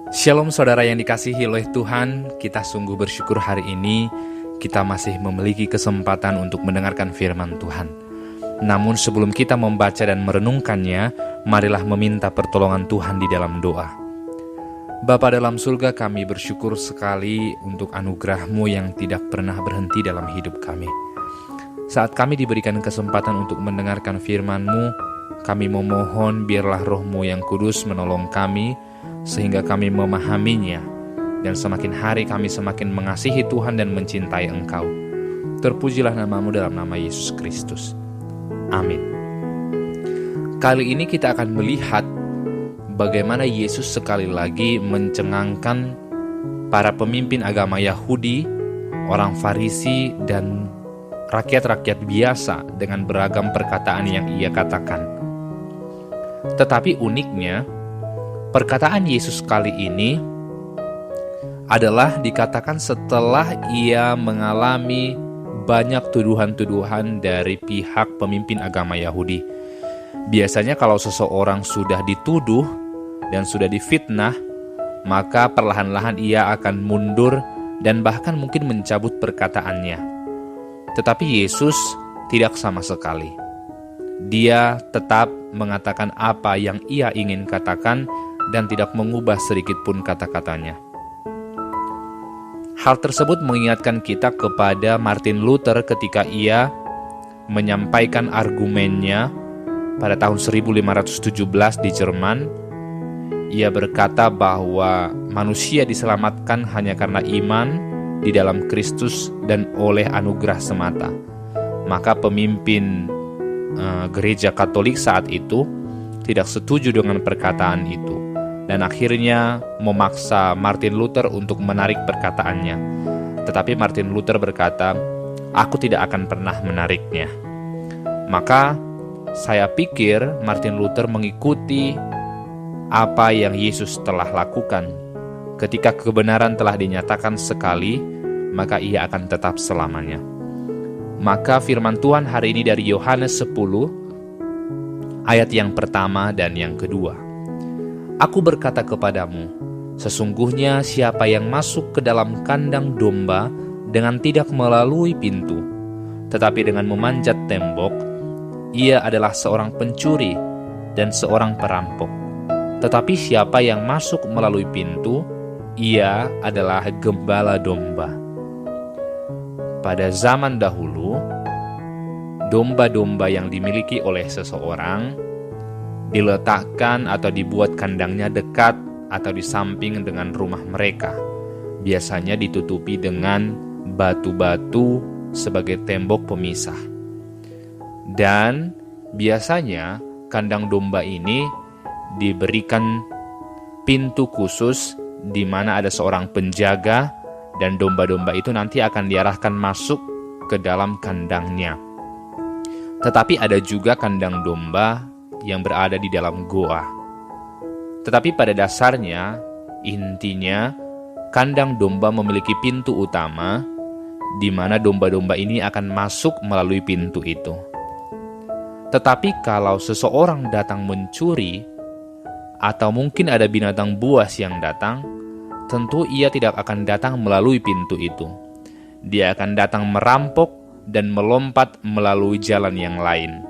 Shalom saudara yang dikasihi oleh Tuhan, kita sungguh bersyukur hari ini kita masih memiliki kesempatan untuk mendengarkan firman Tuhan. Namun sebelum kita membaca dan merenungkannya, marilah meminta pertolongan Tuhan di dalam doa. Bapa dalam surga, kami bersyukur sekali untuk anugerah-Mu yang tidak pernah berhenti dalam hidup kami. Saat kami diberikan kesempatan untuk mendengarkan firman-Mu, kami memohon biarlah Roh-Mu yang kudus menolong kami, sehingga kami memahaminya, dan semakin hari kami semakin mengasihi Tuhan dan mencintai Engkau. Terpujilah nama-Mu dalam nama Yesus Kristus. Amin. Kali ini kita akan melihat bagaimana Yesus sekali lagi mencengangkan para pemimpin agama Yahudi, orang Farisi, dan rakyat-rakyat biasa dengan beragam perkataan yang ia katakan. Tetapi uniknya, perkataan Yesus kali ini adalah dikatakan setelah ia mengalami banyak tuduhan-tuduhan dari pihak pemimpin agama Yahudi. Biasanya kalau seseorang sudah dituduh dan sudah difitnah, maka perlahan-lahan ia akan mundur dan bahkan mungkin mencabut perkataannya. Tetapi Yesus tidak sama sekali. Dia tetap mengatakan apa yang ia ingin katakan dan tidak mengubah sedikit pun kata-katanya. Hal tersebut mengingatkan kita kepada Martin Luther ketika ia menyampaikan argumennya pada tahun 1517 di Jerman. Ia berkata bahwa manusia diselamatkan hanya karena iman di dalam Kristus dan oleh anugerah semata. Maka pemimpin gereja Katolik saat itu tidak setuju dengan perkataan itu, dan akhirnya memaksa Martin Luther untuk menarik perkataannya. Tetapi Martin Luther berkata, "Aku tidak akan pernah menariknya." Maka saya pikir Martin Luther mengikuti apa yang Yesus telah lakukan. Ketika kebenaran telah dinyatakan sekali, maka ia akan tetap selamanya. Maka firman Tuhan hari ini dari Yohanes 10 ayat yang pertama dan yang kedua. Aku berkata kepadamu, sesungguhnya siapa yang masuk ke dalam kandang domba dengan tidak melalui pintu, tetapi dengan memanjat tembok, ia adalah seorang pencuri dan seorang perampok. Tetapi siapa yang masuk melalui pintu, ia adalah gembala domba. Pada zaman dahulu, domba-domba yang dimiliki oleh seseorang diletakkan atau dibuat kandangnya dekat atau di samping dengan rumah mereka. Biasanya ditutupi dengan batu-batu sebagai tembok pemisah. Dan biasanya kandang domba ini diberikan pintu khusus di mana ada seorang penjaga, dan domba-domba itu nanti akan diarahkan masuk ke dalam kandangnya. Tetapi ada juga kandang domba yang berada di dalam goa. Tetapi pada dasarnya, intinya, kandang domba memiliki pintu utama, di mana domba-domba ini akan masuk melalui pintu itu. Tetapi kalau seseorang datang mencuri, atau mungkin ada binatang buas yang datang, tentu ia tidak akan datang melalui pintu itu. Dia akan datang merampok dan melompat melalui jalan yang lain.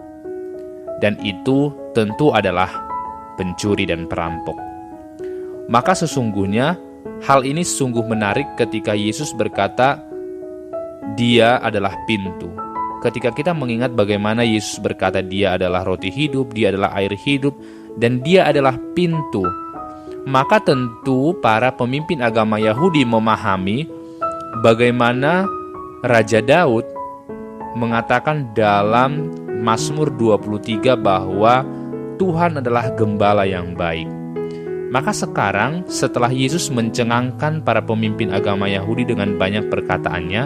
Dan itu tentu adalah pencuri dan perampok. Maka sesungguhnya hal ini sungguh menarik ketika Yesus berkata, Dia adalah pintu. Ketika kita mengingat bagaimana Yesus berkata Dia adalah roti hidup, Dia adalah air hidup, dan Dia adalah pintu, maka tentu para pemimpin agama Yahudi memahami bagaimana Raja Daud mengatakan dalam Mazmur 23 bahwa Tuhan adalah gembala yang baik. Maka sekarang setelah Yesus mencengangkan para pemimpin agama Yahudi dengan banyak perkataannya,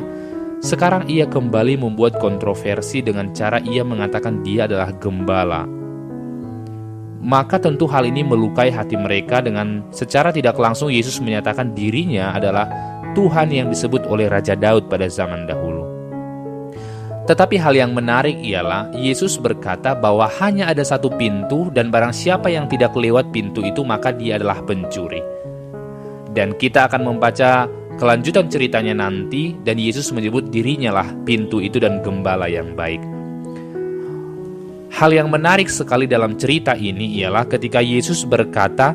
sekarang ia kembali membuat kontroversi dengan cara ia mengatakan Dia adalah gembala. Maka tentu hal ini melukai hati mereka dengan secara tidak langsung Yesus menyatakan dirinya adalah Tuhan yang disebut oleh Raja Daud pada zaman dahulu. Tetapi hal yang menarik ialah Yesus berkata bahwa hanya ada satu pintu dan barang siapa yang tidak lewat pintu itu maka dia adalah pencuri. Dan kita akan membaca kelanjutan ceritanya nanti, dan Yesus menyebut dirinya lah pintu itu dan gembala yang baik. Hal yang menarik sekali dalam cerita ini ialah ketika Yesus berkata,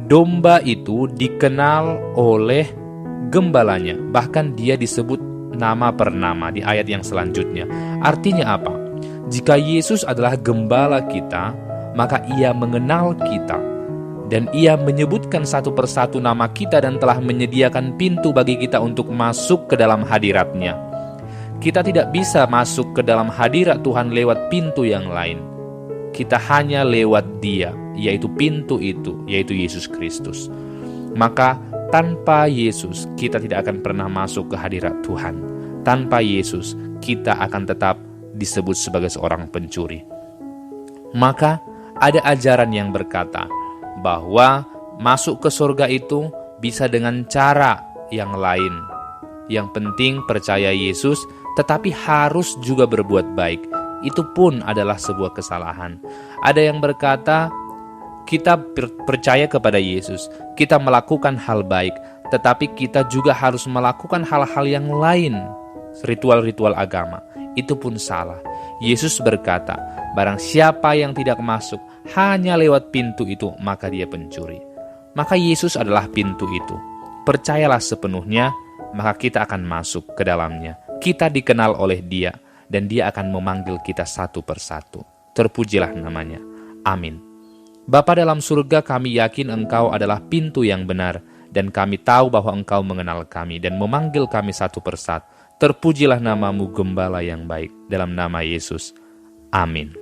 domba itu dikenal oleh gembalanya, bahkan dia disebut nama per nama di ayat yang selanjutnya. Artinya apa? Jika Yesus adalah gembala kita, maka ia mengenal kita, dan ia menyebutkan satu persatu nama kita dan telah menyediakan pintu bagi kita untuk masuk ke dalam hadirat-Nya. Kita tidak bisa masuk ke dalam hadirat Tuhan lewat pintu yang lain. Kita hanya lewat Dia, yaitu pintu itu, yaitu Yesus Kristus. Maka tanpa Yesus kita tidak akan pernah masuk ke hadirat Tuhan. Tanpa Yesus kita akan tetap disebut sebagai seorang pencuri. Maka ada ajaran yang berkata bahwa masuk ke surga itu bisa dengan cara yang lain. Yang penting percaya Yesus, tetapi harus juga berbuat baik. Itu pun adalah sebuah kesalahan. Ada yang berkata, kita percaya kepada Yesus, kita melakukan hal baik, tetapi kita juga harus melakukan hal-hal yang lain, ritual-ritual agama. Itu pun salah. Yesus berkata, barang siapa yang tidak masuk hanya lewat pintu itu, maka dia pencuri. Maka Yesus adalah pintu itu. Percayalah sepenuhnya, maka kita akan masuk ke dalamnya. Kita dikenal oleh Dia, dan Dia akan memanggil kita satu persatu. Terpujilah namanya. Amin. Bapa dalam surga, kami yakin Engkau adalah pintu yang benar, dan kami tahu bahwa Engkau mengenal kami dan memanggil kami satu persatu. Terpujilah namamu, Gembala yang baik, dalam nama Yesus. Amin.